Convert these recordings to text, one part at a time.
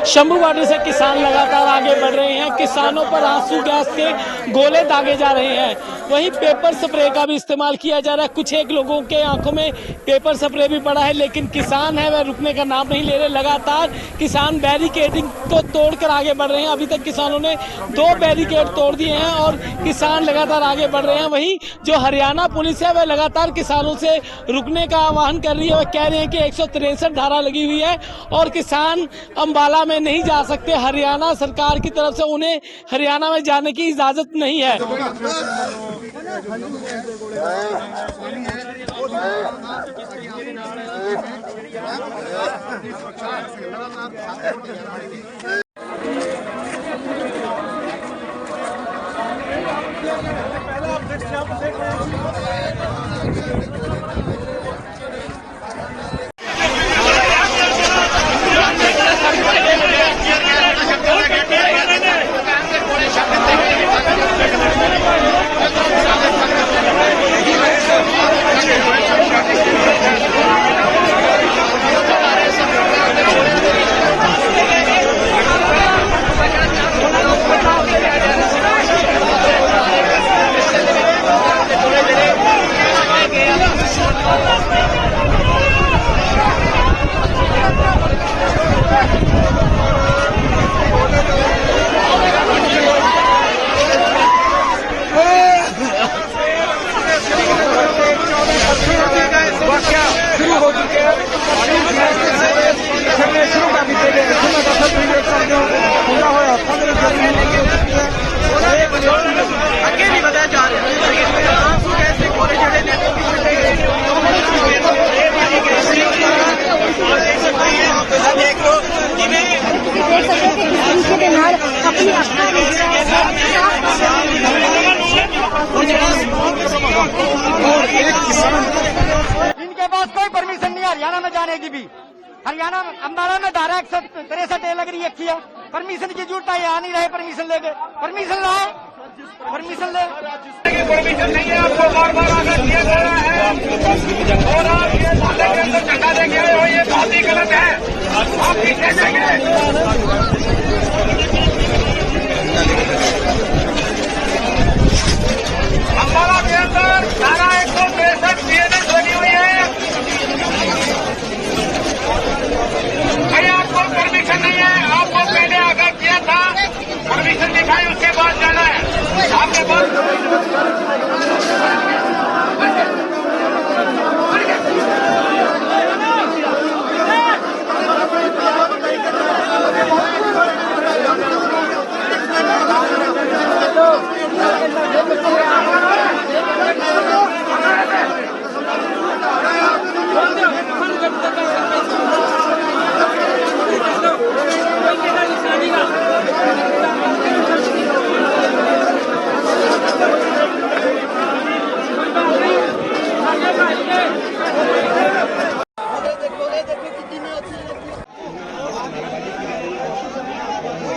Shambhu border से किसान लगातार आगे बढ़ रहे हैं। किसानों पर आंसू गैस के गोले दागे जा रहे हैं। वहीं पेपर स्प्रे का भी इस्तेमाल किया जा रहा है। कुछ एक लोगों के आंखों में पेपर स्प्रे भी पड़ा है, लेकिन किसान है वह रुकने का नाम नहीं ले रहे। लगातार किसान बैरिकेडिंग को तोड़कर आगे बढ़ रहे हैं। अभी तक किसानों ने 2 बैरिकेड तोड़ दिए हैं और किसान लगातार आगे बढ़ रहे हैं। वहीं जो हरियाणा पुलिस है वह लगातार किसानों से रुकने का आह्वान कर रही है। वह कह रहे हैं कि 163 धारा लगी हुई है और किसान अंबाला में नहीं जा सकते। हरियाणा सरकार की तरफ से उन्हें हरियाणा में जाने की इजाजत नहीं है। इनके पास कोई परमिशन नहीं है हरियाणा में जाने की भी। हरियाणा अंबाला में धारा 163 लग रही है। परमिशन की जरूरत है, यहाँ नहीं रहे परमिशन लेके। परमिशन लाओ, परमिशन ले। परमिशन नहीं है आपको, बार बार आगे दिया जा रहा है और आप ये थाने के अंदर झंडा देके आए हो, ये बहुत ही गलत है। आप पीछे जाएंगे। अंबाला के अंदर धारा 163 बीएनएस लगी हुई है। भाई आपको परमिशन नहीं है, आपको पहले आगाह किया था, परमिशन दिखाई उसके बाद जाना है आपके पास।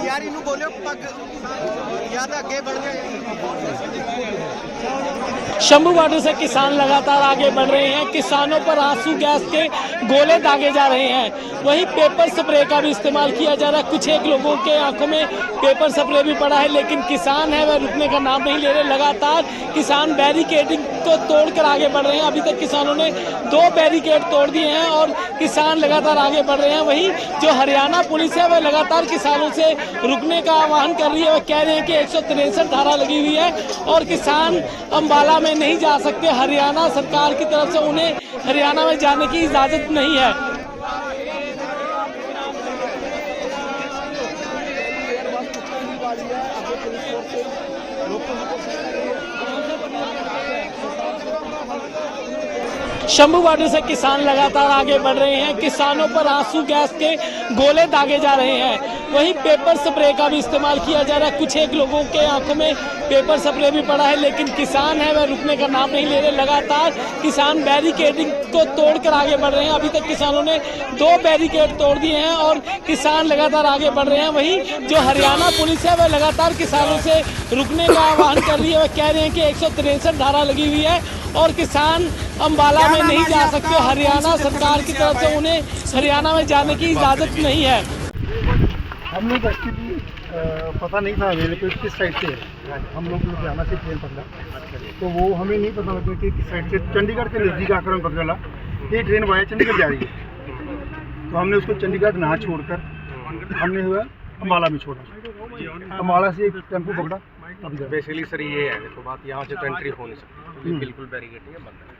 यार इन्हों बोलो यार आगे बढ़ गए। शंभू बॉर्डर से किसान लगातार आगे बढ़ रहे हैं। किसानों पर आंसू गैस के गोले दागे जा रहे हैं। वहीं पेपर स्प्रे का भी इस्तेमाल किया जा रहा है। कुछ एक लोगों के आंखों में पेपर स्प्रे भी पड़ा है, लेकिन किसान है वह रुकने का नाम नहीं ले रहे। लगातार किसान बैरिकेडिंग को तोड़कर आगे बढ़ रहे हैं। अभी तक किसानों ने 2 बैरिकेड तोड़ दिए हैं और किसान लगातार आगे बढ़ रहे हैं। वहीं जो हरियाणा पुलिस है वह लगातार किसानों से रुकने का आह्वान कर रही है। वह कह रहे हैं कि 163 धारा लगी हुई है और किसान अंबाला में नहीं जा सकते। हरियाणा सरकार की तरफ से उन्हें हरियाणा में जाने की इजाजत नहीं है। शंभू बॉर्डर से किसान लगातार आगे बढ़ रहे हैं। किसानों पर आंसू गैस के गोले दागे जा रहे हैं। वहीं पेपर स्प्रे का भी इस्तेमाल किया जा रहा है। कुछ एक लोगों के आंखों में पेपर स्प्रे भी पड़ा है, लेकिन किसान है वह रुकने का नाम नहीं ले रहे। लगातार किसान बैरिकेडिंग को तोड़कर आगे बढ़ रहे हैं। अभी तक किसानों ने 2 बैरिकेड तोड़ दिए हैं और किसान लगातार आगे बढ़ रहे हैं। वहीं जो हरियाणा पुलिस है वह लगातार किसानों से रुकने का आह्वान कर रही है। वह कह रहे हैं कि 163 धारा लगी हुई है और किसान अंबाला में नहीं जा सकते। हरियाणा सरकार की तरफ से उन्हें हरियाणा में जाने की इजाजत नहीं है। हम लोग एक्चुअली पता नहीं था मेरे को किस साइड से है। हम लोग लुधियाना से ट्रेन पकड़ा, तो वो हमें नहीं पता लगा कि किस साइड से चंडीगढ़ के नज़दीक आकर हमें पता चला ये ट्रेन वाया चंडीगढ़ जा रही है। तो हमने उसको चंडीगढ़ ना छोड़कर हमने हुआ अम्बाला में छोड़ा। अम्बाला से एक टेम्पो पकड़ा। बेसिकली सर ये है, देखो बात, यहाँ से तो एंट्री हो नहीं सकती, ये बिल्कुल बैरिकेडिंग है, बंद है।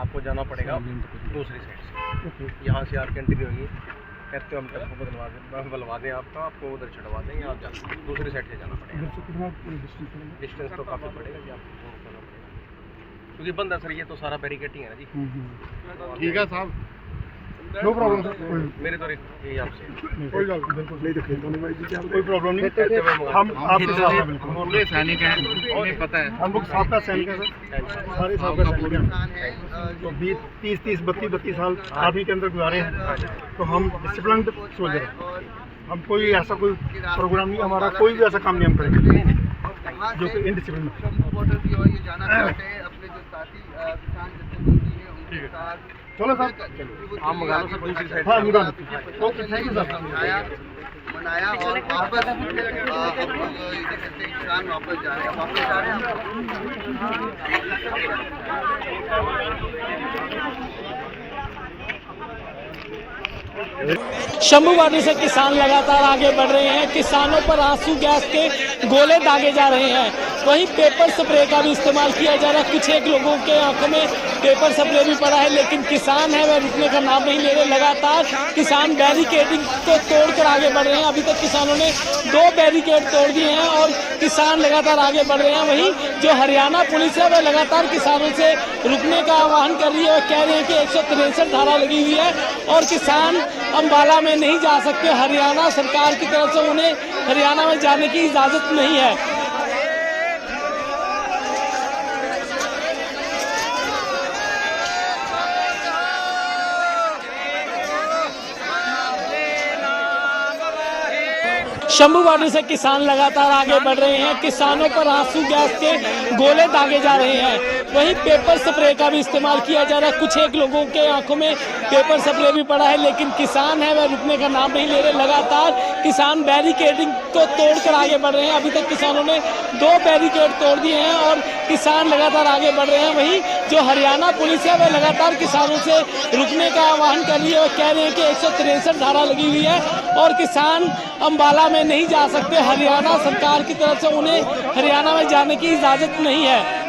आपको जाना पड़ेगा दूसरी साइड से, यहाँ से आपकी एंट्री होगी। कहते हो हम टेम्पो बदलवा दें आपको उधर चढ़वा देंगे, आप जा दूसरी साइड से जाना पड़ेगा। डिस्टेंस तो काफ़ी पड़ेगा जी, आपको करना पड़ेगा क्योंकि बंद है सर, ये तो सारा बैरिकेडिंग है ना जी। ठीक है साहब, नो प्रॉब्लम सर। मेरे तो यही आपसे कोई गल बिल्कुल नहीं, देखिए कोई प्रॉब्लम नहीं। हम आपके साथ हैं, बिल्कुल पूरे सैनिक हैं, उन्हें पता है। हम लोग साबका सैनिक हैं सर, सारे साबका सैनिक हैं। तो 30 32 साल आर्मी के अंदर गुजारे हैं, तो हम डिसिप्लिन सोल्जर हैं। हम कोई ऐसा कोई प्रोग्राम नहीं, हमारा कोई भी ऐसा काम नहीं हम करेंगे जो कि इनडिसिप्लिन है। चलो सर, आप मंगा लो सर दूसरी साइड। हाँ मंगा लो। Okay, thank you sir. मनाया और वापस अब लोग ये कहते हैं किसान वापस जा रहे हैं, वापस जा रहे शंभू बॉर्डर से किसान लगातार आगे बढ़ रहे हैं। किसानों पर आंसू गैस के गोले दागे जा रहे हैं, वहीं पेपर स्प्रे का भी इस्तेमाल किया जा रहा है। कुछ एक लोगों के आंखों में पेपर स्प्रे भी पड़ा है, लेकिन किसान है वह रुकने का नाम नहीं ले रहे। लगातार किसान बैरिकेडिंग को तोड़कर आगे बढ़ रहे हैं। अभी तक किसानों ने 2 बैरिकेड तोड़ दिए हैं और किसान लगातार आगे बढ़ रहे हैं। वहीं जो हरियाणा पुलिस है वह लगातार किसानों से रुकने का आह्वान कर रही है। वह कह रहे हैं कि 163 धारा लगी हुई है और किसान अम्बाला में नहीं जा सकते। हरियाणा सरकार की तरफ से उन्हें हरियाणा में जाने की इजाज़त नहीं है। शंभू बॉर्डर से किसान लगातार आगे बढ़ रहे हैं। किसानों पर आंसू गैस के गोले दागे जा रहे हैं, वहीं पेपर स्प्रे का भी इस्तेमाल किया जा रहा है। कुछ एक लोगों के आंखों में पेपर स्प्रे भी पड़ा है, लेकिन किसान है वह रुकने का नाम नहीं ले रहे। लगातार किसान बैरिकेडिंग को तोड़कर आगे बढ़ रहे हैं। अभी तक किसानों ने 2 बैरिकेड तोड़ दिए हैं और किसान लगातार आगे बढ़ रहे हैं। वहीं जो हरियाणा पुलिस है वह लगातार किसानों से रुकने का आह्वान कर रही है। वह कह रहे हैं कि 163 धारा लगी हुई है और किसान अम्बाला में नहीं जा सकते। हरियाणा सरकार की तरफ से उन्हें हरियाणा में जाने की इजाज़त नहीं है।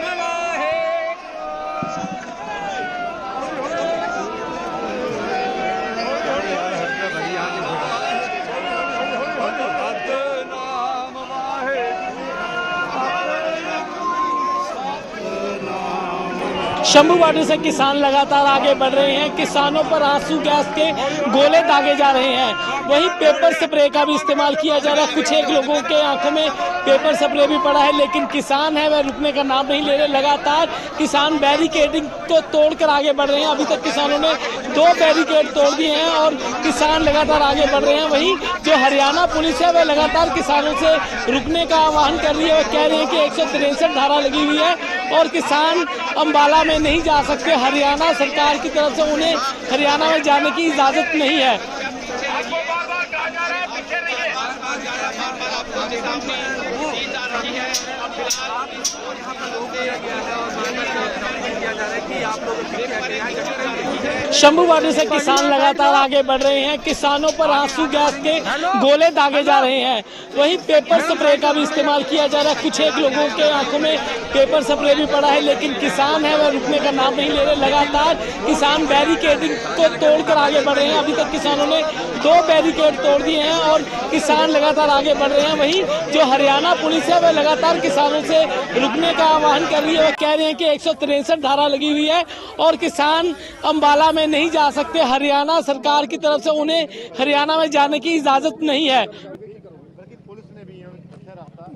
शंभू बॉर्डर से किसान लगातार आगे बढ़ रहे हैं। किसानों पर आंसू गैस के गोले दागे जा रहे हैं, वहीं पेपर स्प्रे का भी इस्तेमाल किया जा रहा है। कुछ एक लोगों के आंखों में पेपर स्प्रे भी पड़ा है, लेकिन किसान है वह रुकने का नाम नहीं ले रहे। लगातार किसान बैरिकेडिंग को तोड़कर आगे बढ़ रहे हैं। अभी तक किसानों ने 2 बैरिकेड तोड़ दिए हैं और किसान लगातार आगे बढ़ रहे हैं। वहीं जो हरियाणा पुलिस है वह लगातार किसानों से रुकने का आह्वान कर रही है। वह कह रहे हैं कि 163 धारा लगी हुई है और किसान अम्बाला में नहीं जा सकते। हरियाणा सरकार की तरफ से उन्हें हरियाणा में जाने की इजाज़त नहीं है। आपको बार बार कहा जा रहा है पीछे रहिए। शंभू बॉर्डर से किसान लगातार आगे बढ़ रहे हैं। किसानों पर आंसू गैस के गोले दागे जा रहे हैं, वहीं पेपर स्प्रे का भी इस्तेमाल किया जा रहा है। कुछ एक लोगों के आंखों में पेपर स्प्रे भी पड़ा है, लेकिन किसान है वह रुकने का नाम नहीं ले रहे। लगातार किसान बैरिकेडिंग को तोड़कर आगे बढ़ रहे हैं। अभी तक किसानों ने 2 बैरिकेड तोड़ दिए हैं और किसान लगातार आगे बढ़ रहे हैं। वहीं जो हरियाणा पुलिस है वह लगातार किसानों से रुकने का आह्वान कर रही है। वह कह रहे हैं कि 163 धारा लगी हुई है और किसान अम्बाला में नहीं जा सकते। हरियाणा सरकार की तरफ से उन्हें हरियाणा में जाने की इजाज़त नहीं है।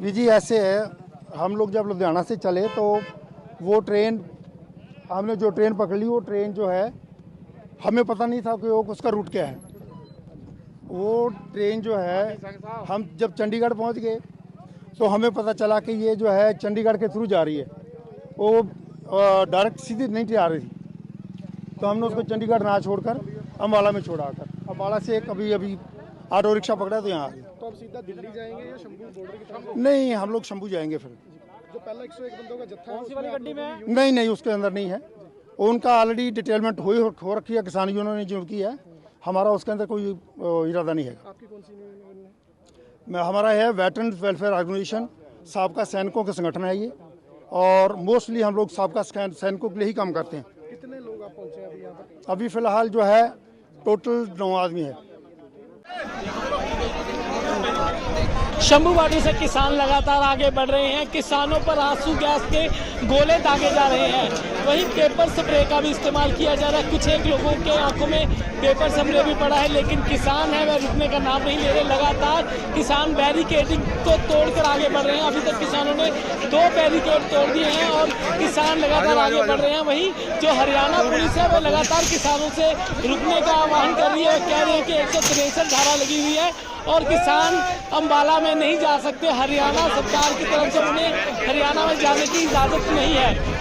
जी ऐसे है, हम लोग जब लुधियाना से चले तो वो ट्रेन, हमने जो ट्रेन पकड़ ली, वो ट्रेन जो है हमें पता नहीं था कि वो उसका रूट क्या है। वो ट्रेन जो है, हम जब चंडीगढ़ पहुंच गए तो हमें पता चला कि ये जो है चंडीगढ़ के थ्रू जा रही है। वो डायरेक्ट सीधी नहीं जा रही थी, तो हमने उसको चंडीगढ़ ना छोड़कर अम्बाला में छोड़ा कर। अम्बाला से एक अभी ऑटो रिक्शा पकड़ा तो यहाँ आ गए। तो अब सीधा दिल्ली जाएंगे या शंभू बॉर्डर की तरफ? नहीं, हम लोग शंभू जाएंगे फिर। जो पहला 101 बंदों का जत्था है उसमें गड्डी में नहीं नहीं, उसके अंदर नहीं है। उनका ऑलरेडी डिटेलमेंट हो रखी है, किसान यूनियन ने जो की है। हमारा उसके अंदर कोई इरादा नहीं है। आपकी कौन सी यूनियन है? मैं हमारा है वेटरन वेलफेयर ऑर्गेनाइजेशन, साबका सैनिकों का संगठन है ये, और मोस्टली हम लोग साबका सैनिकों के लिए ही काम करते हैं। कितने लोग आप पहुंचे हैं अभी यहाँ पर? अभी फिलहाल जो है टोटल 9 आदमी है। शंभू बॉर्डर से किसान लगातार आगे बढ़ रहे हैं। किसानों पर आंसू गैस के गोले दागे जा रहे हैं। वहीं पेपर स्प्रे का भी इस्तेमाल किया जा रहा है। कुछ एक लोगों के आंखों में पेपर स्प्रे भी पड़ा है, लेकिन किसान है वह रुकने का नाम नहीं ले रहे। लगातार किसान बैरिकेडिंग को तोड़कर आगे बढ़ रहे हैं। अभी तक किसानों ने 2 बैरिकेड तोड़ दिए हैं और किसान लगातार आगे बढ़ रहे हैं। वहीं जो हरियाणा पुलिस है वह लगातार किसानों से रुकने का आह्वान कर रही है। कह रहे हैं कि 163 धारा लगी हुई है और किसान अंबाला में नहीं जा सकते। हरियाणा सरकार की तरफ से उन्हें हरियाणा में जाने की इजाज़त नहीं है।